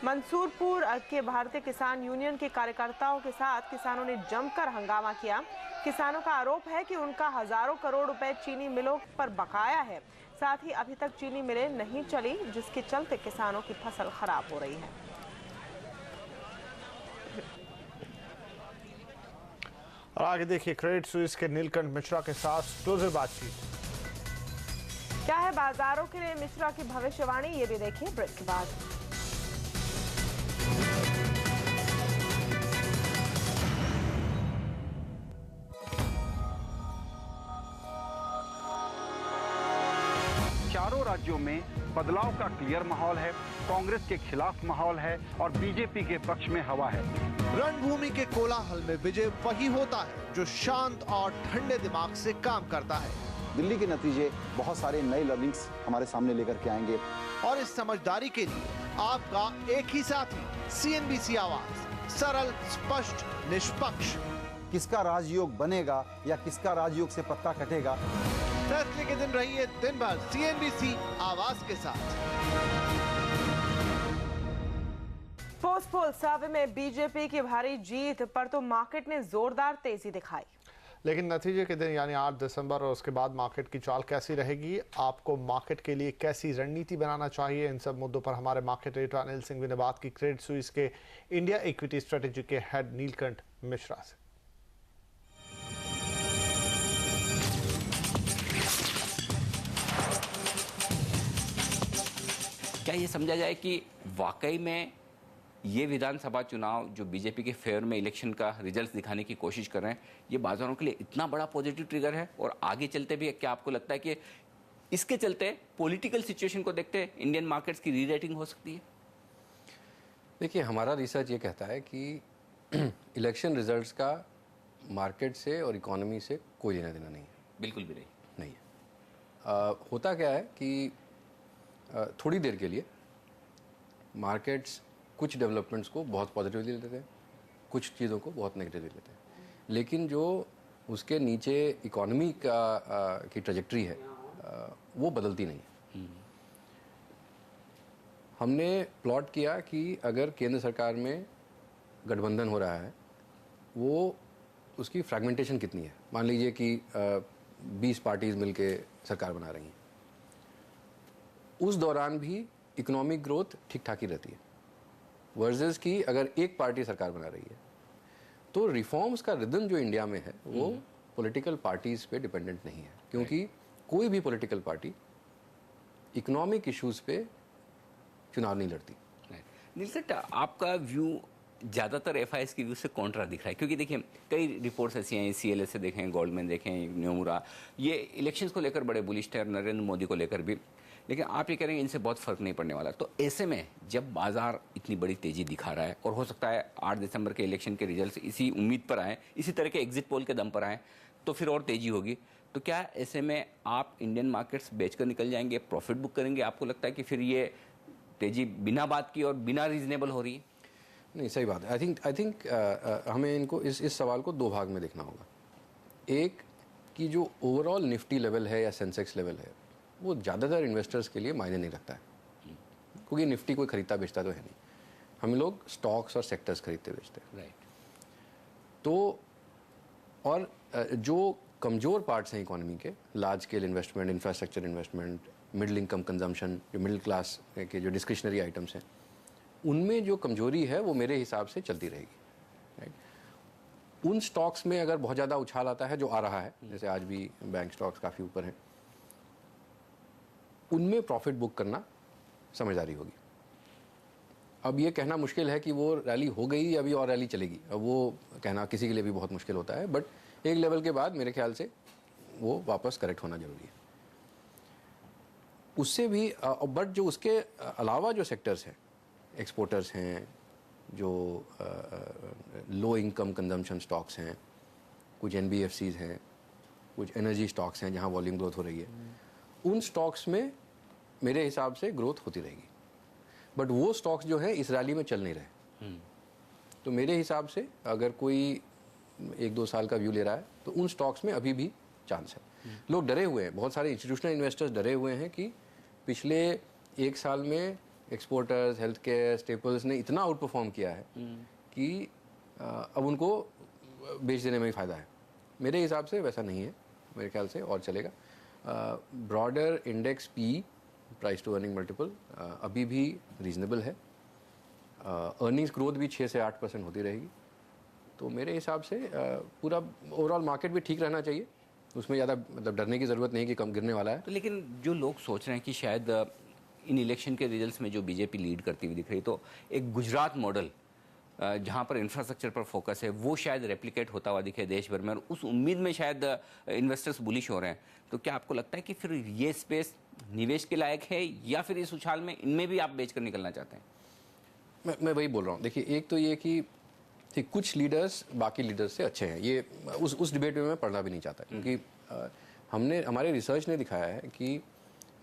मंसूरपुर के भारतीय किसान यूनियन के कार्यकर्ताओं के साथ किसानों ने जमकर हंगामा किया। किसानों का आरोप है कि उनका हजारों करोड़ रुपए चीनी मिलों पर बकाया है। साथ ही अभी तक चीनी मिलें नहीं चली, जिसके चलते किसानों की फसल खराब हो रही है। और आगे देखिए, क्रेडिट स्विस के नीलकंठ मिश्रा के साथ एक्सक्लूसिव बातचीत। क्या है बाजारों के लिए मिश्रा की भविष्यवाणी, ये भी देखिए ब्रेक के बाद। चारों राज्यों में बदलाव का क्लियर माहौल है, कांग्रेस के खिलाफ माहौल है और बीजेपी के पक्ष में हवा है। रणभूमि के कोलाहल में विजय वही होता है जो शांत और ठंडे दिमाग से काम करता है। दिल्ली के नतीजे बहुत सारे नए लर्निंग्स हमारे सामने लेकर के आएंगे और इस समझदारी के लिए आपका एक ही साथी, CNBC आवाज, सरल, स्पष्ट, निष्पक्ष। किसका राजयोग बनेगा या किसका राजयोग से पत्ता कटेगा, फैसले के दिन रहिए दिन भर CNBC आवाज के साथ। पोस्ट पोल सर्वे में बीजेपी की भारी जीत पर तो मार्केट ने जोरदार तेजी दिखाई। लेकिन नतीजे के दिन यानी 8 दिसंबर और उसके बाद मार्केट की चाल कैसी रहेगी, आपको मार्केट के लिए कैसी रणनीति बनाना चाहिए, इन सब मुद्दों पर हमारे मार्केट रेटर अनिल सिंह ने बात की क्रेडिट स्विस के इंडिया इक्विटी स्ट्रेटेजी के हेड नीलकंठ मिश्रा से। क्या ये समझा जाए कि वाकई में ये विधानसभा चुनाव जो बीजेपी के फेवर में इलेक्शन का रिजल्ट दिखाने की कोशिश कर रहे हैं, ये बाजारों के लिए इतना बड़ा पॉजिटिव ट्रिगर है? और आगे चलते भी क्या आपको लगता है कि इसके चलते पॉलिटिकल सिचुएशन को देखते इंडियन मार्केट्स की री-रेटिंग हो सकती है? देखिए, हमारा रिसर्च ये कहता है कि इलेक्शन रिजल्ट्स का मार्केट से और इकोनॉमी से कोई लेना देना नहीं है। बिल्कुल भी नहीं है। होता क्या है कि थोड़ी देर के लिए मार्केट्स कुछ डेवलपमेंट्स को बहुत पॉजिटिवली लेते हैं, कुछ चीज़ों को बहुत नेगेटिवली लेते हैं, लेकिन जो उसके नीचे इकोनॉमी की ट्रैजेक्टरी है वो बदलती नहीं है। हमने प्लॉट किया कि अगर केंद्र सरकार में गठबंधन हो रहा है, वो उसकी फ्रैगमेंटेशन कितनी है। मान लीजिए कि 20 पार्टीज मिलके सरकार बना रही हैं, उस दौरान भी इकोनॉमिक ग्रोथ ठीक ठाक ही रहती है, वर्सेस कि अगर एक पार्टी सरकार बना रही है। तो रिफॉर्म्स का रिदम जो इंडिया में है वो पॉलिटिकल पार्टीज पे डिपेंडेंट नहीं है, क्योंकि कोई भी पॉलिटिकल पार्टी इकोनॉमिक इश्यूज पे चुनाव नहीं लड़ती। नीलकंठ, आपका व्यू ज़्यादातर एफआईएस की व्यू से कॉन्ट्रा दिख रहा है, क्योंकि देखिए कई रिपोर्ट्स ऐसी हैं, सीएलएस से देखें, गोल्डमैन देखें, न्योमुरा, ये इलेक्शंस को लेकर बड़े बुलिश थे, नरेंद्र मोदी को लेकर भी, लेकिन आप ये कह रहे हैं इनसे बहुत फर्क नहीं पड़ने वाला। तो ऐसे में जब बाजार इतनी बड़ी तेजी दिखा रहा है और हो सकता है 8 दिसंबर के इलेक्शन के रिजल्ट इसी उम्मीद पर आए, इसी तरह के एग्जिट पोल के दम पर आए, तो फिर और तेजी होगी, तो क्या ऐसे में आप इंडियन मार्केट्स बेचकर निकल जाएंगे, प्रॉफिट बुक करेंगे? आपको लगता है कि फिर ये तेजी बिना बात की और बिना रीजनेबल हो रही है? नहीं, सही बात है। आई थिंक हमें इनको इस सवाल को दो भाग में देखना होगा। एक कि जो ओवरऑल निफ्टी लेवल है या सेंसेक्स लेवल है, वो ज़्यादातर इन्वेस्टर्स के लिए मायने नहीं रखता है, क्योंकि निफ्टी कोई खरीदता बेचता तो है नहीं। हम लोग स्टॉक्स और सेक्टर्स खरीदते बेचते हैं। राइट। तो और जो कमज़ोर पार्ट्स हैं इकोनॉमी के, large scale investment, infrastructure investment, middle income consumption, जो मिडिल क्लास के जो डिस्क्रिशनरी आइटम्स हैं, उनमें जो कमजोरी है वो मेरे हिसाब से चलती रहेगी। राइट। उन स्टॉक्स में अगर बहुत ज़्यादा उछाल आता है, जो आ रहा है, जैसे आज भी बैंक स्टॉक्स काफ़ी ऊपर हैं, उनमें प्रॉफिट बुक करना समझदारी होगी। अब ये कहना मुश्किल है कि वो रैली हो गई या अभी और रैली चलेगी, अब वो कहना किसी के लिए भी बहुत मुश्किल होता है, बट एक लेवल के बाद मेरे ख्याल से वो वापस करेक्ट होना जरूरी है। उससे भी बट जो उसके अलावा जो सेक्टर्स हैं, एक्सपोर्टर्स हैं, जो लो इनकम कंजम्पशन स्टॉक्स हैं, कुछ NBFCs हैं, कुछ एनर्जी स्टॉक्स हैं जहां वॉल्यूम ग्रोथ हो रही है, उन स्टॉक्स में मेरे हिसाब से ग्रोथ होती रहेगी। बट वो स्टॉक्स जो है इस रैली में चल नहीं रहे, तो मेरे हिसाब से अगर कोई 1-2 साल का व्यू ले रहा है तो उन स्टॉक्स में अभी भी चांस है। लोग डरे हुए हैं, बहुत सारे इंस्टीट्यूशनल इन्वेस्टर्स डरे हुए हैं कि पिछले 1 साल में एक्सपोर्टर्स, हेल्थ केयर, स्टेपल्स ने इतना आउट परफॉर्म किया है कि अब उनको बेच देने में ही फ़ायदा है। मेरे हिसाब से वैसा नहीं है, मेरे ख्याल से और चलेगा। Broader index P, price to earning multiple, अभी भी रीजनेबल है। अर्निंग्स ग्रोथ भी 6 से 8% होती रहेगी। तो मेरे हिसाब से पूरा ओवरऑल मार्केट भी ठीक रहना चाहिए, उसमें ज़्यादा मतलब डरने की ज़रूरत नहीं कि कम गिरने वाला है। तो लेकिन जो लोग सोच रहे हैं कि शायद इन इलेक्शन के रिजल्ट्स में जो बीजेपी लीड करती हुई दिख रही, तो एक गुजरात मॉडल जहां पर इंफ्रास्ट्रक्चर पर फोकस है वो शायद रेप्लिकेट होता हुआ दिखे देश भर में, और उस उम्मीद में शायद इन्वेस्टर्स बुलिश हो रहे हैं। तो क्या आपको लगता है कि फिर ये स्पेस निवेश के लायक है, या फिर इस उछाल में इनमें भी आप बेचकर निकलना चाहते हैं? मैं वही बोल रहा हूँ। देखिए, एक तो ये कि कुछ लीडर्स बाकी लीडर्स से अच्छे हैं, ये उस डिबेट में मैं पढ़ना भी नहीं चाहता, क्योंकि हमारे रिसर्च ने दिखाया है कि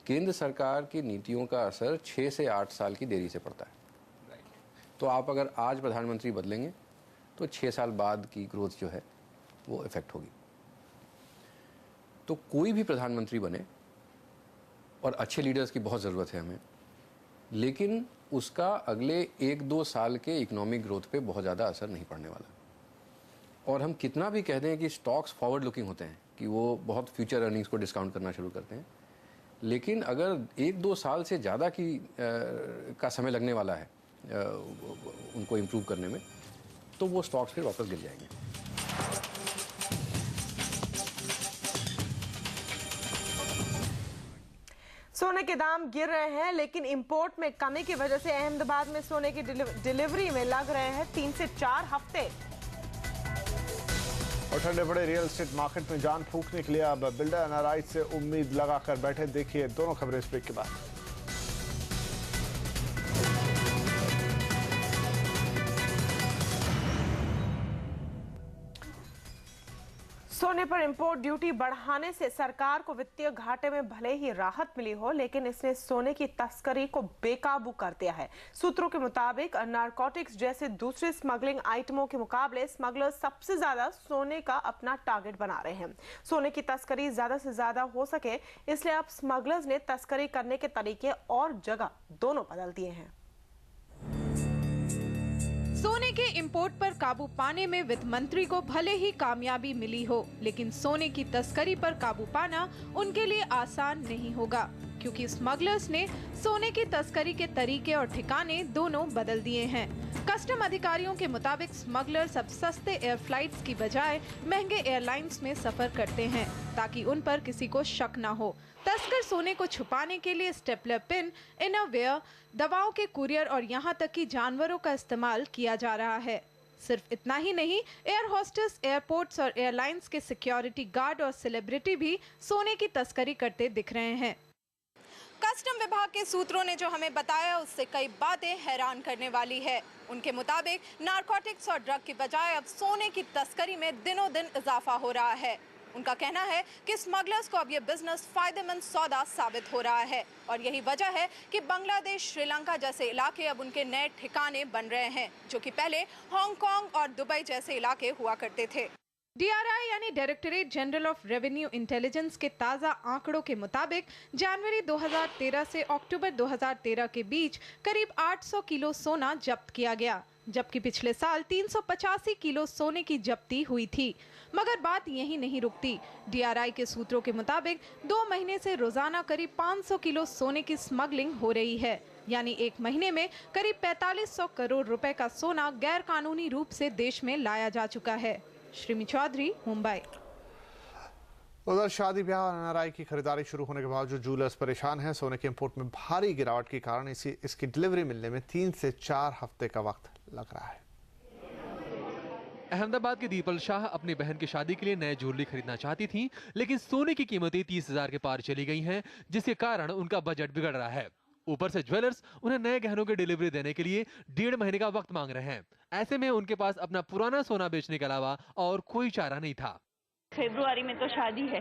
केंद्र सरकार की नीतियों का असर 6 से 8 साल की देरी से पड़ता है। तो आप अगर आज प्रधानमंत्री बदलेंगे तो 6 साल बाद की ग्रोथ जो है वो इफेक्ट होगी। तो कोई भी प्रधानमंत्री बने, और अच्छे लीडर्स की बहुत ज़रूरत है हमें, लेकिन उसका अगले 1-2 साल के इकोनॉमिक ग्रोथ पे बहुत ज़्यादा असर नहीं पड़ने वाला। और हम कितना भी कह दें कि स्टॉक्स फॉरवर्ड लुकिंग होते हैं कि वो बहुत फ्यूचर अर्निंग्स को डिस्काउंट करना शुरू करते हैं, लेकिन अगर 1-2 साल से ज़्यादा का समय लगने वाला है उनको इम्प्रूव करने में, तो वो स्टॉक्स फिर वापस गिर जाएंगे। सोने के दाम गिर रहे हैं, लेकिन इंपोर्ट में कमी की वजह से अहमदाबाद में सोने की डिलीवरी में लग रहे हैं 3 से 4 हफ्ते। और ठंडे बड़े रियल एस्टेट मार्केट में जान फूंकने के लिए अब बिल्डर एनआरआई से उम्मीद लगाकर बैठे। देखिए दोनों खबरें इस ब्रेक के बाद। सोने पर इंपोर्ट ड्यूटी बढ़ाने से सरकार को वित्तीय घाटे में भले ही राहत मिली हो, लेकिन इसने सोने की तस्करी को बेकाबू कर दिया है। सूत्रों के मुताबिक नारकोटिक्स जैसे दूसरे स्मगलिंग आइटमों के मुकाबले स्मगलर्स सबसे ज्यादा सोने का अपना टारगेट बना रहे हैं। सोने की तस्करी ज्यादा से ज्यादा हो सके, इसलिए अब स्मगलर्स ने तस्करी करने के तरीके और जगह दोनों बदल दिए हैं। सोने के इंपोर्ट पर काबू पाने में वित्त मंत्री को भले ही कामयाबी मिली हो, लेकिन सोने की तस्करी पर काबू पाना उनके लिए आसान नहीं होगा, क्योंकि स्मगलर्स ने सोने की तस्करी के तरीके और ठिकाने दोनों बदल दिए हैं। कस्टम अधिकारियों के मुताबिक स्मगलर्स अब सस्ते एयर फ्लाइट्स की बजाय महंगे एयरलाइंस में सफर करते हैं, ताकि उन पर किसी को शक न हो। तस्कर सोने को छुपाने के लिए स्टेपलर पिन, इनरवेयर, दवाओं के कुरियर और यहाँ तक कि जानवरों का इस्तेमाल किया जा रहा है। सिर्फ इतना ही नहीं, एयर होस्टेस, एयरपोर्ट्स और एयरलाइंस के सिक्योरिटी गार्ड और सेलिब्रिटी भी सोने की तस्करी करते दिख रहे हैं। कस्टम विभाग के सूत्रों ने जो हमें बताया, उससे कई बातें हैरान करने वाली है। उनके मुताबिक नारकोटिक्स और ड्रग की बजाय अब सोने की तस्करी में दिनों दिन इजाफा हो रहा है। उनका कहना है कि स्मगलर्स को अब ये बिजनेस फायदेमंद सौदा साबित हो रहा है, और यही वजह है कि बांग्लादेश, श्रीलंका जैसे इलाके अब उनके नए ठिकाने बन रहे हैं, जो कि पहले हांगकांग और दुबई जैसे इलाके हुआ करते थे। DRI यानी directorate general of revenue intelligence के ताज़ा आंकड़ों के मुताबिक जनवरी 2013 से अक्टूबर 2013 के बीच करीब 800 किलो सोना जब्त किया गया, जबकि पिछले साल 385 किलो सोने की जब्ती हुई थी। मगर बात यही नहीं रुकती। DRI के सूत्रों के मुताबिक 2 महीने से रोजाना करीब 500 किलो सोने की स्मगलिंग हो रही है, यानी एक महीने में करीब 4500 करोड़ रुपए का सोना गैर कानूनी रूप से देश में लाया जा चुका है। श्रीमी चौधरी, मुंबई। उधर शादी ब्याह और एनआरआई की खरीदारी शुरू होने के बावजूद जूलर्स परेशान हैं। सोने के इंपोर्ट में भारी गिरावट के कारण इसकी डिलीवरी मिलने में 3 से 4 हफ्ते का वक्त लग रहा है। अहमदाबाद की दीपल शाह अपनी बहन की शादी के लिए नए ज्वेलरी खरीदना चाहती थीं, लेकिन सोने की कीमतें 30,000 के पार चली गई हैं, जिसके कारण उनका बजट बिगड़ रहा है। ऊपर से ज्वेलर्स उन्हें नए गहनों की डिलीवरी देने के लिए 1.5 महीने का वक्त मांग रहे हैं। ऐसे में उनके पास अपना पुराना सोना बेचने के अलावा और कोई चारा नहीं था। फरवरी में तो शादी है,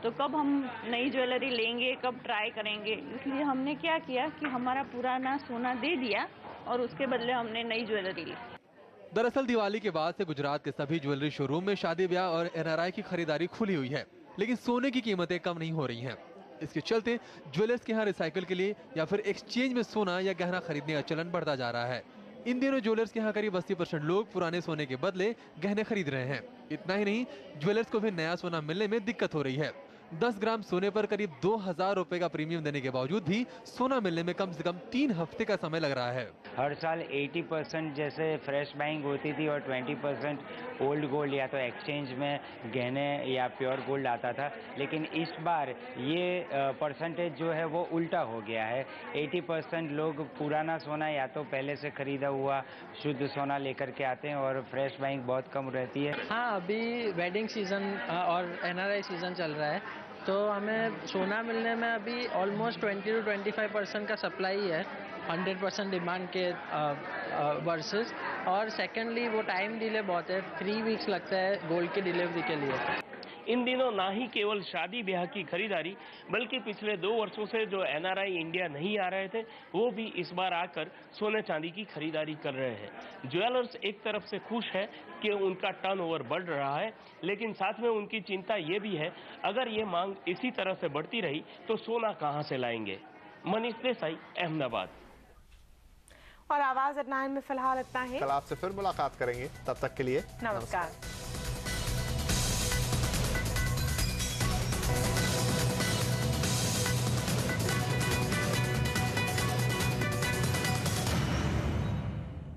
तो कब हम नई ज्वेलरी लेंगे, कब ट्राई करेंगे, इसलिए हमने क्या किया कि हमारा पुराना सोना दे दिया और उसके बदले हमने नई ज्वेलरी ली। दरअसल दिवाली के बाद से गुजरात के सभी ज्वेलरी शोरूम में शादी ब्याह और एनआरआई की खरीदारी खुली हुई है, लेकिन सोने की कीमतें कम नहीं हो रही हैं। इसके चलते ज्वेलर्स के यहाँ रिसाइकिल के लिए या फिर एक्सचेंज में सोना या गहना खरीदने का चलन बढ़ता जा रहा है। इन दिनों ज्वेलर्स के यहाँ करीब 80% लोग पुराने सोने के बदले गहने खरीद रहे हैं। इतना ही नहीं, ज्वेलर्स को भी नया सोना मिलने में दिक्कत हो रही है। 10 ग्राम सोने पर करीब 2000 रुपए का प्रीमियम देने के बावजूद भी सोना मिलने में कम से कम 3 हफ्ते का समय लग रहा है। हर साल 80% जैसे फ्रेश बाइंग होती थी और 20% ओल्ड गोल्ड या तो एक्सचेंज में गहने या प्योर गोल्ड आता था, लेकिन इस बार ये परसेंटेज जो है वो उल्टा हो गया है। 80% लोग पुराना सोना या तो पहले से खरीदा हुआ शुद्ध सोना लेकर के आते हैं और फ्रेश बाइंग बहुत कम रहती है। हाँ, अभी वेडिंग सीजन और एनआरआई सीजन चल रहा है, तो हमें सोना मिलने में अभी ऑलमोस्ट 20 to 25% का सप्लाई है 100% डिमांड के वर्सेस। और सेकेंडली वो टाइम डिले बहुत है, 3 वीक्स लगता है गोल्ड की डिलीवरी के लिए। इन दिनों ना ही केवल शादी ब्याह की खरीदारी, बल्कि पिछले 2 वर्षों से जो एनआरआई इंडिया नहीं आ रहे थे, वो भी इस बार आकर सोने चांदी की खरीदारी कर रहे हैं। ज्वेलर्स एक तरफ से खुश है कि उनका टर्नओवर बढ़ रहा है, लेकिन साथ में उनकी चिंता ये भी है, अगर ये मांग इसी तरह से बढ़ती रही तो सोना कहां से लाएंगे। मनीष देसाई, अहमदाबाद। और आवाज एट 9 में फिलहाल इतना ही। कल आपसे फिर मुलाकात करेंगे, तब तक के लिए नमस्कार।